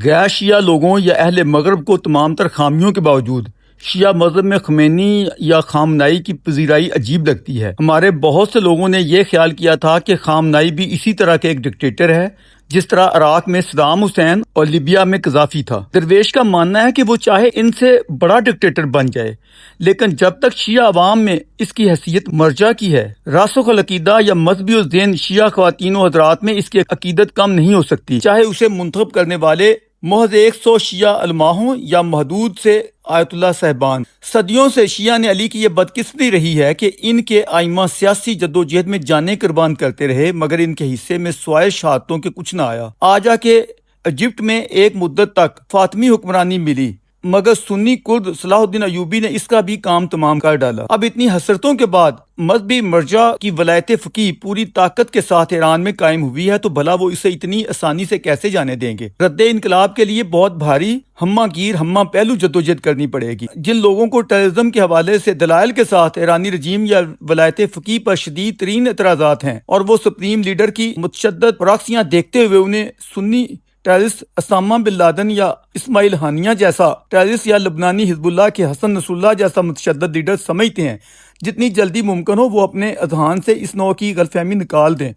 غیر شیعہ لوگوں یا اہل مغرب کو تمام تر خامیوں کے باوجود شیعہ مذہب میں خمینی یا خامنائی کی پذیرائی عجیب لگتی ہے۔ ہمارے بہت سے لوگوں نے یہ خیال کیا تھا کہ خامنائی بھی اسی طرح کے ایک ڈکٹیٹر ہے جس طرح عراق میں صدام حسین اور لیبیا میں قذافی تھا۔ درویش کا ماننا ہے کہ وہ چاہے ان سے بڑا ڈکٹیٹر بن جائے، لیکن جب تک شیعہ عوام میں اس کی حیثیت مرجع کی ہے، راسخ العقیدہ یا مذہبی الذہن شیعہ خواتین و حضرات میں اس کی عقیدت کم نہیں ہو سکتی، چاہے اسے منتخب کرنے والے محض 100 شیعہ علماء ہوں یا محدود سے آیت اللہ صاحبان۔ صدیوں سے شیعہ نے علی کی یہ بدقسمتی رہی ہے کہ ان کے ائمہ سیاسی جدوجہد میں جانیں قربان کرتے رہے، مگر ان کے حصے میں سوائے شہادتوں کے کچھ نہ آیا۔ آجا کے ایجپٹ میں ایک مدت تک فاطمی حکمرانی ملی، مگر سنی کرد صلاح الدین ایوبی نے اس کا بھی کام تمام کر ڈالا۔ اب اتنی حسرتوں کے بعد مذہبی مرجع کی ولایت فقیہ پوری طاقت کے ساتھ ایران میں قائم ہوئی ہے، تو بھلا وہ اسے اتنی آسانی سے کیسے جانے دیں گے؟ رد انقلاب کے لیے بہت بھاری ہمہ گیر ہمہ پہلو جدوجہد کرنی پڑے گی۔ جن لوگوں کو ٹیررزم کے حوالے سے دلائل کے ساتھ ایرانی رجیم یا ولایت فقیہ پر شدید ترین اعتراضات ہیں، اور وہ سپریم لیڈر کی متشدد پراکسیاں دیکھتے ہوئے انہیں سنی ٹیررسٹ اسامہ بن لادن یا اسماعیل ہانیہ جیسا ٹیررسٹ یا لبنانی حزب اللہ کے حسن نصر اللہ جیسا متشدد لیڈر سمجھتے ہیں، جتنی جلدی ممکن ہو وہ اپنے اذہان سے اس نوع کی غلط فہمی نکال دیں۔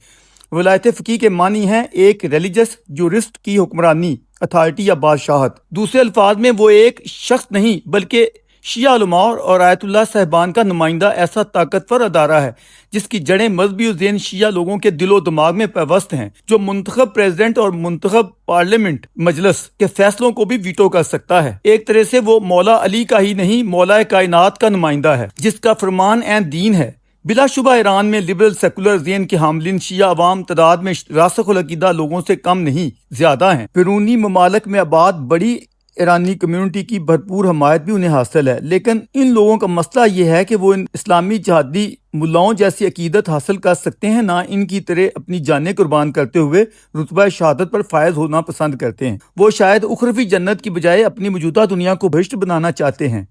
ولایت فقیہ کے معنی ہیں ایک ریلیجس جورسٹ کی حکمرانی، اتھارٹی یا بادشاہت۔ دوسرے الفاظ میں وہ ایک شخص نہیں بلکہ شیعہ علماء اور آیت اللہ صاحبان کا نمائندہ ایسا طاقتور ادارہ ہے جس کی جڑیں مذہبی ذہن شیعہ لوگوں کے دل و دماغ میں پیوست ہیں، جو منتخب پریزیڈنٹ اور منتخب پارلیمنٹ مجلس کے فیصلوں کو بھی ویٹو کر سکتا ہے۔ ایک طرح سے وہ مولا علی کا ہی نہیں، مولا کائنات کا نمائندہ ہے جس کا فرمان عین دین ہے۔ بلا شبہ ایران میں لبرل سیکولر ذہن کے حاملین شیعہ عوام تعداد میں راسخ العقیدہ لوگوں سے کم نہیں، زیادہ ہیں۔ بیرونی ممالک میں آباد بڑی ایرانی کمیونٹی کی بھرپور حمایت بھی انہیں حاصل ہے، لیکن ان لوگوں کا مسئلہ یہ ہے کہ وہ ان اسلامی جہادی ملاؤں جیسی عقیدت حاصل کر سکتے ہیں، نہ ان کی طرح اپنی جانیں قربان کرتے ہوئے رتبہ شہادت پر فائز ہونا پسند کرتے ہیں۔ وہ شاید اخروی جنت کی بجائے اپنی موجودہ دنیا کو بہشت بنانا چاہتے ہیں،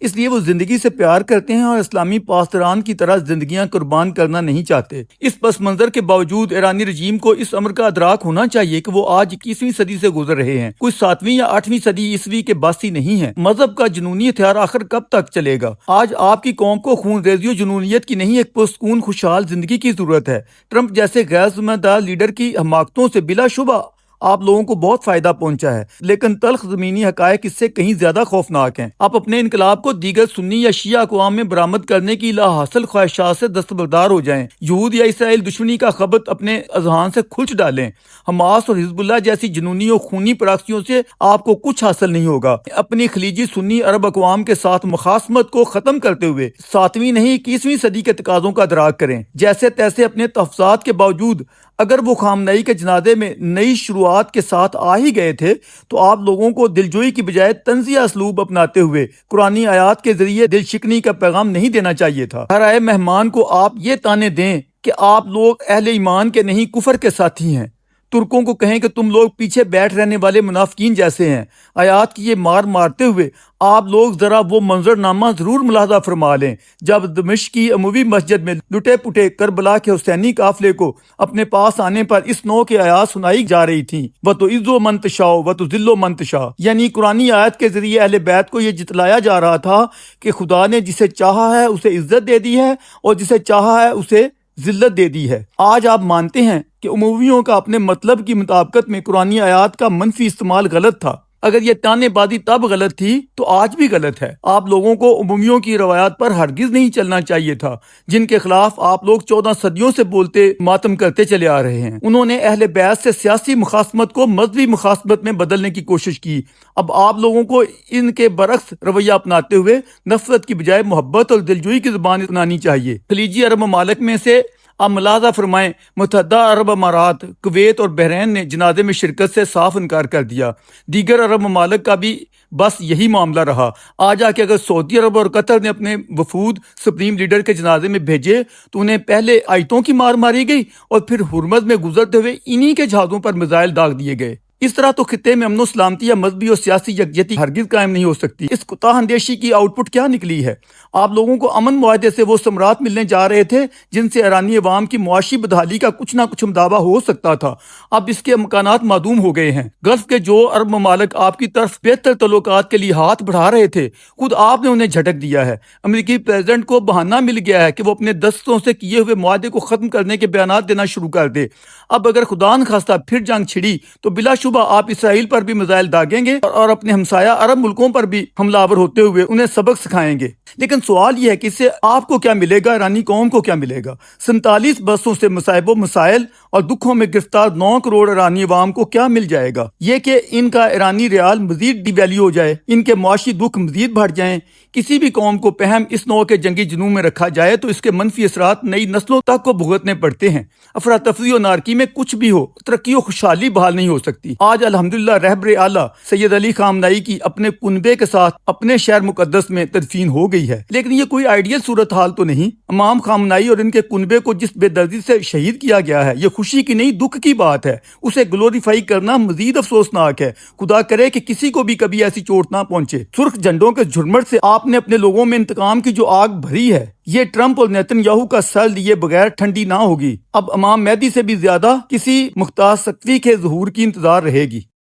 اس لیے وہ زندگی سے پیار کرتے ہیں اور اسلامی پاسداران کی طرح زندگیاں قربان کرنا نہیں چاہتے۔ اس پس منظر کے باوجود ایرانی رجیم کو اس امر کا ادراک ہونا چاہیے کہ وہ آج 21ویں صدی سے گزر رہے ہیں، کوئی 7ویں یا 8ویں صدی عیسوی کے باسی نہیں ہے۔ مذہب کا جنونی ہتھیار آخر کب تک چلے گا؟ آج آپ کی قوم کو خون ریزی و جنونیت کی نہیں، ایک پرسکون خوشحال زندگی کی ضرورت ہے۔ ٹرمپ جیسے غیر ذمہ دار لیڈر کی حماقتوں سے بلا شبہ آپ لوگوں کو بہت فائدہ پہنچا ہے، لیکن تلخ زمینی حقائق اس سے کہیں زیادہ خوفناک ہیں۔ آپ اپنے انقلاب کو دیگر سنی یا شیعہ اقوام میں برآمد کرنے کی لا حاصل خواہشات سے دستبردار ہو جائیں، یہود یا اسرائیل دشمنی کا خبط اپنے اذہان سے کھلچ ڈالیں۔ حماس اور حزب اللہ جیسی جنونی اور خونی پراکسیوں سے آپ کو کچھ حاصل نہیں ہوگا۔ اپنی خلیجی سنی عرب اقوام کے ساتھ مخاصمت کو ختم کرتے ہوئے 7ویں نہیں 21ویں صدی کے تقاضوں کا ادراک کریں۔ جیسے تیسے اپنے تحفظات کے باوجود اگر وہ خامنئی کے جنازے میں نئی شروعات کے ساتھ آ ہی گئے تھے، تو آپ لوگوں کو دلجوئی کی بجائے طنزیہ اسلوب اپناتے ہوئے قرآنی آیات کے ذریعے دل شکنی کا پیغام نہیں دینا چاہیے تھا۔ ہر آئے مہمان کو آپ یہ طعنے دیں کہ آپ لوگ اہل ایمان کے نہیں کفر کے ساتھی ہیں، ترکوں کو کہیں کہ تم لوگ پیچھے بیٹھ رہنے والے منافقین جیسے ہیں۔ آیات کی یہ مارتے ہوئے آپ لوگ ذرا وہ منظرنامہ ضرور ملاحظہ فرما لیں جب دمشق کی اموی مسجد میں لٹے پٹے کربلا کے حسینی قافلے کو اپنے پاس آنے پر اس نوع کی آیات سنائی جا رہی تھیں، وَتُعِزُّ مَن تَشَاءُ وَتُذِلُّ مَن تَشَاءُ، یعنی قرآنی آیت کے ذریعے اہل بیت کو یہ جتلایا جا رہا تھا کہ خدا نے جسے چاہا ہے اسے عزت دے دی ہے اور جسے چاہا ہے اسے ذلت دے دی ہے۔ آج آپ مانتے ہیں کہ امویوں کا اپنے مطلب کی مطابقت میں قرآنی آیات کا منفی استعمال غلط تھا۔ اگر یہ طعنہ بازی تب غلط تھی تو آج بھی غلط ہے۔ آپ لوگوں کو امویوں کی روایات پر ہرگز نہیں چلنا چاہیے تھا، جن کے خلاف آپ لوگ 14 صدیوں سے بولتے ماتم کرتے چلے آ رہے ہیں۔ انہوں نے اہل بیت سے سیاسی مخاصمت کو مذہبی مخاصمت میں بدلنے کی کوشش کی۔ اب آپ لوگوں کو ان کے برعکس رویہ اپناتے ہوئے نفرت کی بجائے محبت اور دلجوئی کی زبان اپنانی چاہیے۔ خلیجی عرب ممالک میں سے آپ ملاحظہ فرمائیں، متحدہ عرب امارات، کویت اور بحرین نے جنازے میں شرکت سے صاف انکار کر دیا۔ دیگر عرب ممالک کا بھی بس یہی معاملہ رہا۔ آج آ کے اگر سعودی عرب اور قطر نے اپنے وفود سپریم لیڈر کے جنازے میں بھیجے تو انہیں پہلے آیتوں کی مار ماری گئی اور پھر ہرمز میں گزرتے ہوئے انہی کے جہازوں پر میزائل داغ دیے گئے۔ اس طرح تو خطے میں امن و سلامتی یا مذہبی اور سیاسی یکجہتی ہرگز قائم نہیں ہو سکتی۔ اس کوتاہ اندیشی کی آؤٹ پٹ کیا نکلی ہے؟ آپ لوگوں کو امن معاہدے سے وہ ثمرات ملنے جا رہے تھے جن سے ایرانی عوام کی معاشی بدحالی کا کچھ نہ کچھ دعویٰ ہو سکتا تھا، اب اس کے امکانات معدوم ہو گئے ہیں۔ گلف کے جو عرب ممالک آپ کی طرف بہتر تعلقات کے لیے ہاتھ بڑھا رہے تھے، خود آپ نے انہیں جھٹک دیا ہے۔ امریکی پریزیڈنٹ کو بہانہ مل گیا ہے کہ وہ اپنے دستوں سے کیے ہوئے معاہدے کو ختم کرنے کے بیانات دینا شروع کر دے۔ اب اگر خدا نخواستہ پھر جنگ چھڑی تو بلا شبہ آپ اسرائیل پر بھی میزائل داغیں گے اور اپنے ہمسایہ عرب ملکوں پر بھی حملہ آور ہوتے ہوئے انہیں سبق سکھائیں گے۔ لیکن سوال یہ ہے کہ اس سے آپ کو کیا ملے گا، ایرانی قوم کو کیا ملے گا؟ 47 برسوں سے مصائب و مسائل اور دکھوں میں گرفتار 9 کروڑ ایرانی عوام کو کیا مل جائے گا؟ یہ کہ ان کا ایرانی ریال مزید ڈی ویلیو ہو جائے، ان کے معاشی دکھ مزید بڑھ جائیں۔ کسی بھی قوم کو پہم اس نوع کے جنگی جنون میں رکھا جائے تو اس کے منفی اثرات نئی نسلوں تک کو بھگتنے پڑتے ہیں۔ افراتفری و نارکی میں کچھ بھی ہو، ترقی و خوشحالی بحال نہیں ہو سکتی۔ آج الحمدللہ رہبر اعلیٰ سید علی خامنائی کی اپنے کنبے کے ساتھ اپنے شہر مقدس میں تدفین ہو گئی ہے، لیکن یہ کوئی آئیڈیل صورتحال تو نہیں۔ امام خامنائی اور ان کے کنبے کو جس بے دردی سے شہید کیا گیا ہے، یہ خوشی کی نہیں دکھ کی بات ہے۔ اسے گلوریفائی کرنا مزید افسوسناک ہے۔ خدا کرے کہ کسی کو بھی کبھی ایسی چوٹ نہ پہنچے۔ سرخ جھنڈوں کے جھرمٹ سے آپ نے اپنے لوگوں میں انتقام کی جو آگ بھری ہے، یہ ٹرمپ اور نیتن یاہو کا سر لیے بغیر ٹھنڈی نہ ہوگی۔ اب امام مہدی سے بھی زیادہ کسی مختار سقفی کے ظہور کی انتظار رہے گی۔